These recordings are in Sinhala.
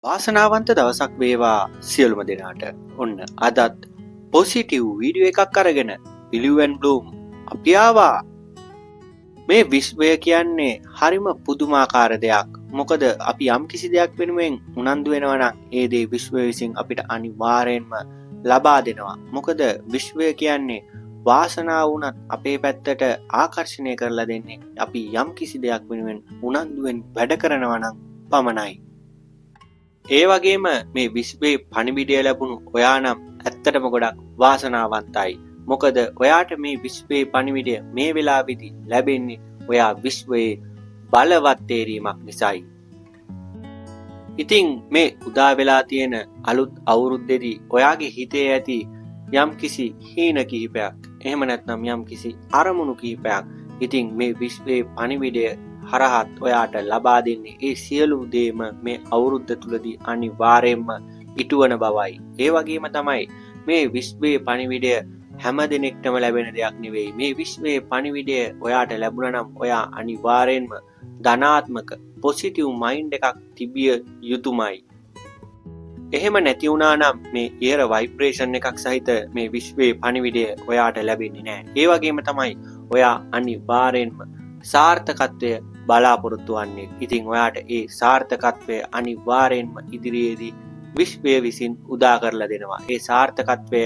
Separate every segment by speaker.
Speaker 1: වාසනාවන්ත දවසක් වේවා සියලුම දෙනාට. ඔන්න අදත් පොසිටිව් වීඩියෝ එකක් අරගෙන පිලිව් බ්ලූම් අපි ආවා. මේ විශ්වය කියන්නේ හරිම පුදුමාකාර දෙයක්. මොකද අපි යම් කිසි දෙයක් වෙනුවෙන් උනන්දු වෙනවා නම් ඒ දේ විශ්වය විසින් අපිට අනිවාර්යෙන්ම ලබා දෙනවා. මොකද විශ්වය කියන්නේ වාසනාව වුණත් අපේ පැත්තට ආකර්ෂණය කරලා දෙන්නේ අපි යම් කිසි දෙයක් වෙනුවෙන් උනන්දුවෙන් වැඩ කරනවා නම් පමණයි. ඒ වගේම මේ විශ්වයේ පණිවිඩය ලැබුණු ඔයා නම් ඇත්තටම ගොඩක් වාසනාවන්තයි. මොකද ඔයාට මේ විශ්වයේ පණිවිඩය මේ වෙලාවේදී ලැබෙන්නේ ඔයා විශ්වයේ බලවත් තේරීමක් නිසායි. ඉතින් මේ උදා වෙලා තියෙන අලුත් අවුරුද්දේදී ඔයාගේ හිතේ ඇති යම් කිසි හීන කිහිපයක්, එහෙම නැත්නම් යම් කිසි අරමුණු කිහිපයක් ඉතින් මේ විශ්වයේ පණිවිඩය හරහත් ඔයාට ලබා දෙන්නේ ඒ සියලු දේම මේ අවුරුද්ද තුලදී අනිවාර්යයෙන්ම ඉටුවන බවයි. ඒ වගේම තමයි මේ විශ්වයේ පණිවිඩය හැම දිනෙකටම ලැබෙන දෙයක් නෙවෙයි. මේ විශ්වයේ පණිවිඩය ඔයාට ලැබුණා නම් ඔයා අනිවාර්යයෙන්ම ධනාත්මක පොසිටිව් මයින්ඩ් එකක් තිබිය යුතුමයි. එහෙම නැති වුණා නම් මේ ඉහළ ভাইබ්‍රේෂන් එකක් සහිත මේ විශ්වයේ පණිවිඩය ඔයාට ලැබෙන්නේ නැහැ. ඒ වගේම තමයි ඔයා අනිවාර්යයෙන්ම සාර්ථකත්වය බලාපොරොත්තු වන්නේ. ඉතින් ඔයාට ඒ සාර්ථකත්වය අනිවාර්යෙන්ම ඉදිරියේදී විශ්වය විසින් උදා කරලා දෙනවා. ඒ සාර්ථකත්වය,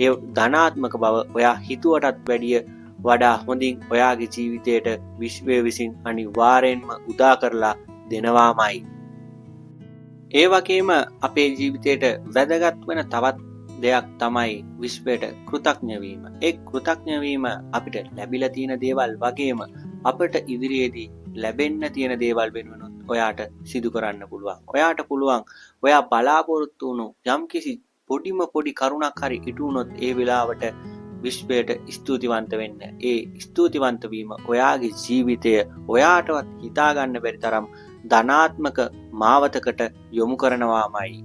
Speaker 1: ඒ ධනාත්මක බව ඔයා හිතුවටත් වැඩිය වඩා හොඳින් ඔයාගේ ජීවිතයට විශ්වය විසින් අනිවාර්යෙන්ම උදා කරලා දෙනවාමයි. ඒ වගේම අපේ ජීවිතයට වැදගත් වෙන තවත් දෙයක් තමයි විශ්වයට කෘතඥ වීම. ඒ කෘතඥ වීම අපිට ලැබිලා තියෙන දේවල් වගේම අපට ඉදිරියේදී ලැබෙන්න තියෙන දේවල් වෙනුවෙන් ඔයාට සිදු කරන්න පුළුවන්. ඔයාට පුළුවන් ඔයා බලාපොරොත්තු වුණු යම්කිසි පොඩි කරුණක් හරි ඉටු වුණොත් ඒ වෙලාවට විශ්වයට ස්තුතිවන්ත වෙන්න. ඒ ස්තුතිවන්ත වීම ඔයාගේ ජීවිතය ඔයාටවත් හිතා ගන්න බැරි තරම් ධනාත්මක මාවතකට යොමු කරනවාමයි.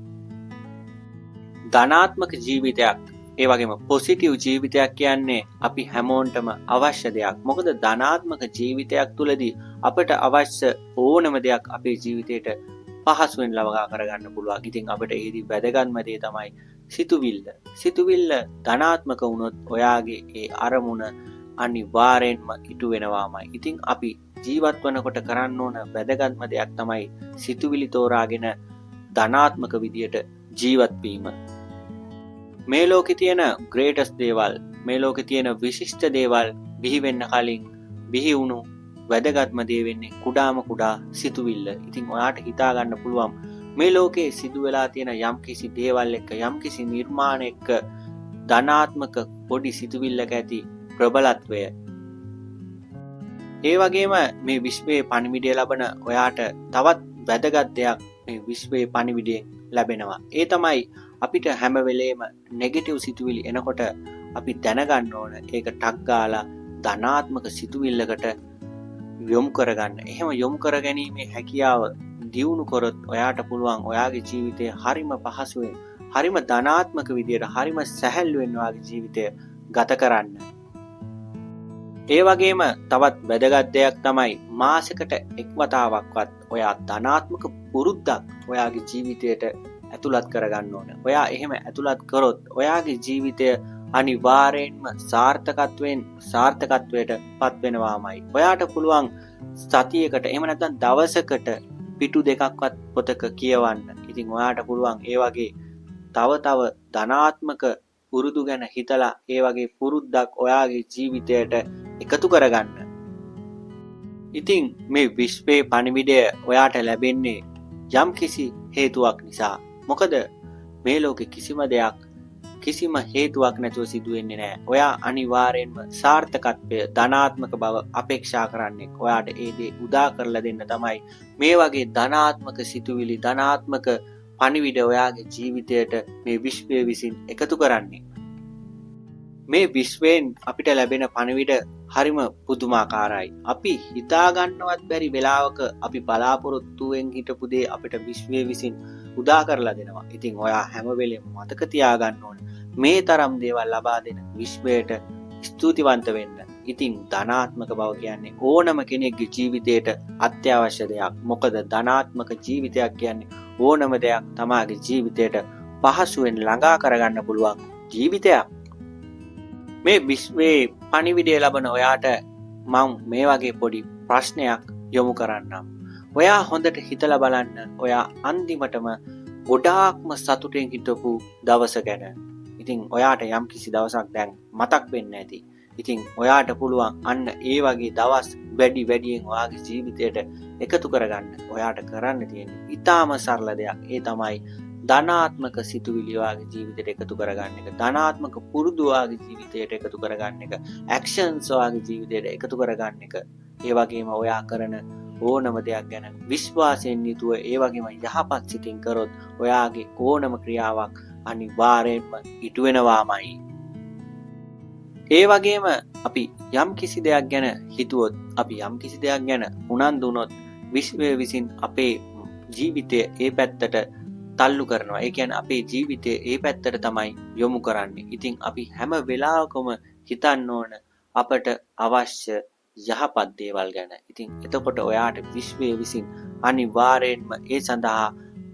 Speaker 1: ධනාත්මක ජීවිතයක්, ඒ වගේම පොසිටිව් ජීවිතයක් කියන්නේ අපි හැමෝන්ටම අවශ්‍ය දෙයක්. මොකද ධනාත්මක ජීවිතයක් තුළදී අපට අවශ්‍ය ඕනම දෙයක් අපේ ජීවිතයට පහසුවෙන් ලබා කරගන්න පුළුවන්. ඉතින් අපිට ඒදී වැදගත්ම දේ තමයි සිතුවිල්ල. සිතුවිල්ල ධනාත්මක වුණොත් ඔයාගේ ඒ අරමුණ අනිවාර්යෙන්ම ඉටු වෙනවාමයි. ඉතින් අපි ජීවත් වනකොට කරන්න ඕන වැදගත්ම දෙයක් තමයි සිතුවිලි තෝරාගෙන ධනාත්මක විදියට ජීවත් වීම. මේ ලෝකේ තියෙන ග්‍රේටස්ට් දේවල්, මේ ලෝකේ තියෙන විශිෂ්ට දේවල් බිහි වෙන්න කලින් බිහි වුණු වැදගත්ම දේ වෙන්නේ කුඩා සිතුවිල්ල. ඉතින් ඔයාට හිතා ගන්න පුළුවන් මේ ලෝකේ සිදු වෙලා තියෙන යම්කිසි දේවල් එක්ක, යම්කිසි නිර්මාණ එක්ක ධනාත්මක පොඩි සිතුවිල්ලක ඇති ප්‍රබලත්වය. ඒ වගේම මේ විශ්වයේ පණිවිඩය ලබන ඔයාට තවත් වැදගත් දෙයක් මේ විශ්වයේ පණිවිඩයෙන් ලැබෙනවා. ඒ තමයි අපිට හැම වෙලේම නෙගටිව් සිතුවිලි එනකොට අපි දැනගන්න ඕන ඒක ටක් ගාලා ධනාත්මක සිතුවිල්ලකට යොමු කරගන්න. එහෙම යොමු කරගැනීමේ හැකියාව දියුණු කරොත් ඔයාට පුළුවන් ඔයාගේ ජීවිතය හරිම පහසුවෙන්, හරිම ධනාත්මක විදියට, හරිම සැහැල්ලුවෙන් ඔයාගේ ජීවිතය ගත කරන්න. ඒ වගේම තවත් වැදගත් දෙයක් තමයි මාසෙකට එක් වතාවක්වත් ඔයා ධනාත්මක පුරුද්දක් ඔයාගේ ජීවිතයට ඇතුළත් කරගන්න ඕන. ඔයා එහෙම ඇතුළත් කරොත් ඔයාගේ ජීවිතය අනිවාර්යෙන්ම සාර්ථකත්වයට පත් වෙනවාමයි. ඔයාට පුළුවන් සතියකට, එහෙම නැත්නම් දවසකට පිටු දෙකක්වත් පොතක කියවන්න. ඉතින් ඔයාට පුළුවන් ඒ වගේ තව ධනාත්මක පුරුදු ගැන හිතලා ඒ වගේ පුරුද්දක් ඔයාගේ ජීවිතයට එකතු කරගන්න. ඉතින් මේ විශ්වයේ පණිවිඩය ඔයාට ලැබෙන්නේ යම්කිසි හේතුවක් නිසා. මොකද මේ ලෝකේ කිසිම දෙයක් කිසිම හේතුවක් නැතුව සිදු වෙන්නේ නැහැ. ඔයා අනිවාර්යෙන්ම සාර්ථකත්වය, ධනාත්මක බව අපේක්ෂා කරන්නේ. ඔයාට ඒ දේ උදා කරලා දෙන්න තමයි මේ වගේ ධනාත්මක සිතුවිලි, ධනාත්මක පණිවිඩ ඔයාගේ ජීවිතයට මේ විශ්වය විසින් එකතු කරන්නේ. මේ විශ්වයෙන් අපිට ලැබෙන පණිවිඩ හරිම පුදුමාකාරයි. අපි හිතා ගන්නවත් බැරි වෙලාවක අපි බලාපොරොත්තුවෙන් හිටපු දේ අපිට විශ්වය විසින් උදා කරලා දෙනවා. ඉතින් ඔයා හැම වෙලෙම මතක තියාගන්න ඕන මේ තරම් දේවල් ලබා දෙන විශ්වයට ස්තුතිවන්ත වෙන්න. ඉතින් ධනාත්මක බව කියන්නේ ඕනම කෙනෙක්ගේ ජීවිතයට අත්‍යවශ්‍ය දෙයක්. මොකද ධනාත්මක ජීවිතයක් කියන්නේ ඕනම දෙයක් තමාගේ ජීවිතයට පහසුවෙන් ළඟා කරගන්න පුළුවන් ජීවිතයක්. මේ විශ්වයේ පණිවිඩය ලබන ඔයාට මම මේ වගේ පොඩි ප්‍රශ්නයක් යොමු කරන්නම්. ඔයා හොඳට හිතලා බලන්න ඔයා අන්තිමටම ගොඩාක්ම සතුටෙන් හිටපු දවස ගැන. ඉතින් ඔයාට යම් කිසි දවසක් දැන් මතක් වෙන්න ඇති. ඉතින් ඔයාට පුළුවන් අන්න ඒ වගේ දවස් වැඩියෙන් ඔයාගේ ජීවිතයට එකතු කරගන්න. ඔයාට කරන්න තියෙන්නේ ඊටාම සරල දෙයක්. ඒ තමයි ධනාත්මක සිතුවිලි ඔයාගේ ජීවිතයට එකතු කරගන්න එක. ධනාත්මක පුරුදු ඔයාගේ ජීවිතයට එකතු කරගන්න එක. ඇක්ෂන්ස් ඔයාගේ ජීවිතයට එකතු කරගන්න එක. ඒ වගේම ඔයා කරන ඕනම දෙයක් ගැන විශ්වාසයෙන් යුතුව ඒ වගේම යහපත් සිතින් කරොත් ඔයාගේ ඕනම ක්‍රියාවක් අනිවාර්යයෙන්ම ඉටු වෙනවාමයි. ඒ වගේම අපි යම් කිසි දෙයක් ගැන හිතුවොත්, අපි යම් කිසි දෙයක් ගැන උනන්දු වුණොත් විශ්වය විසින් අපේ ජීවිතය ඒ පැත්තට තල්ලු කරනවා. ඒ කියන්නේ අපේ ජීවිතය ඒ පැත්තට තමයි යොමු කරන්නේ. ඉතින් අපි හැම වෙලාවකම හිතන්න ඕන අපට අවශ්‍ය යහපත් දේවල් ගැන. ඉතින් එතකොට ඔයාට විශ්වය විසින් අනිවාර්යයෙන්ම ඒ සඳහා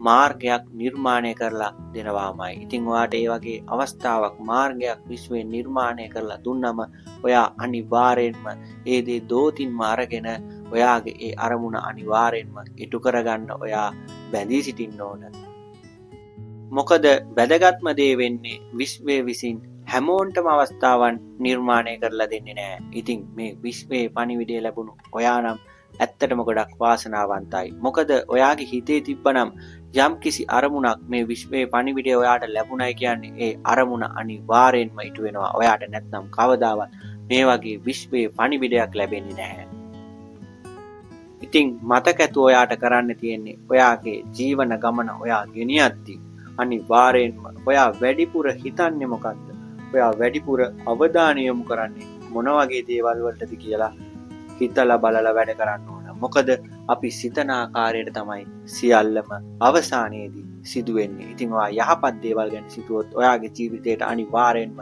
Speaker 1: මාර්ගයක් නිර්මාණය කරලා දෙනවාමයි. ඉතින් ඔයාට ඒ වගේ අවස්ථාවක් මාර්ගයක් විශ්වයෙන් නිර්මාණය කරලා දුන්නම ඔයා අනිවාර්යයෙන්ම ඒ දේ දෝතින්ම අරගෙන ඔයාගේ ඒ අරමුණ අනිවාර්යයෙන්ම ඉටු කරගන්න ඔයා බැඳී සිටින්න ඕන. මොකද වැදගත්ම දේ වෙන්නේ විශ්වය විසින් හැමෝන්ටම අවස්ථාවන් නිර්මාණය කරලා දෙන්නේ නැහැ. ඉතින් මේ විශ්වයේ පණිවිඩය ලැබුණු ඔයා නම් ඇත්තටම ගොඩක් වාසනාවන්තයි. මොකද ඔයාගේ හිතේ තිබ්බනම් යම් කිසි අරමුණක් මේ විශ්වයේ පණිවිඩය ඔයාට ලැබුණයි කියන්නේ ඒ අරමුණ අනිවාර්යෙන්ම ඉටු වෙනවා. ඔයාට නැත්නම් කවදාවත් මේ වගේ විශ්වයේ පණිවිඩයක් ලැබෙන්නේ නැහැ. ඉතින් මතක ඇතුව ඔයාට කරන්න තියෙන්නේ ඔයාගේ ජීවන ගමන ඔයා ගෙනියද්දී අනිවාර්යෙන්ම ඔයා වැඩිපුර හිතන්නේ මොකද්ද? ඔයා වැඩිපුර අවධානය යොමු කරන්නේ මොන වගේ දේවල් වලටද කියලා හිතලා බලලා වැඩ කරන්න ඕන. මොකද අපි සිතන ආකාරයට තමයි සියල්ලම අවසානයේදී සිදු වෙන්නේ. ඉතින් ඔයා යහපත් දේවල් ගැන සිතුවොත් ඔයාගේ ජීවිතයට අනිවාර්යෙන්ම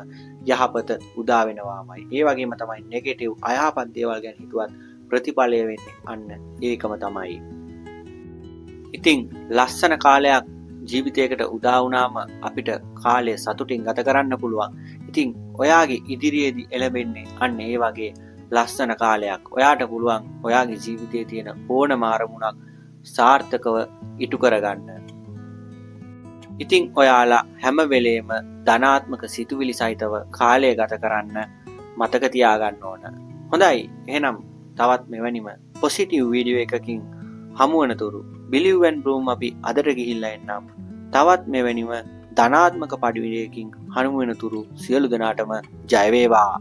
Speaker 1: යහපත උදා වෙනවාමයි. ඒ වගේම තමයි නෙගටිව් අයහපත් දේවල් ගැන හිතුවත් ප්‍රතිඵලය වෙන්නේ අන්න ඒකම තමයි. ඉතින් ලස්සන කාලයක් ජීවිතයකට උදා වුණාම අපිට කාලය සතුටින් ගත කරන්න පුළුවන්. ඉතින් ඔයාගේ ඉදිරියේදී එළඹෙන්නේ අන්න ඒ වගේ ලස්සන කාලයක්. ඔයාට පුළුවන් ඔයාගේ ජීවිතයේ තියෙන ඕනම අරමුණක් සාර්ථකව ඉටු කරගන්න. ඉතින් ඔයාලා හැම වෙලේම ධනාත්මක සිතුවිලි සහිතව කාලය ගත කරන්න මතක තියාගන්න ඕන. හොඳයි. එහෙනම් තවත් මෙවැනිම පොසිටිව් වීඩියෝ එකකින් හමු වනතුරු Believe and Bloom අපි අදට ගිහිල්ලා එන්නම්. තවත් මෙවැනිම ධනාත්මක පණිවිඩයකින් හමු වෙනතුරු සියලු දෙනාටම ජය වේවා.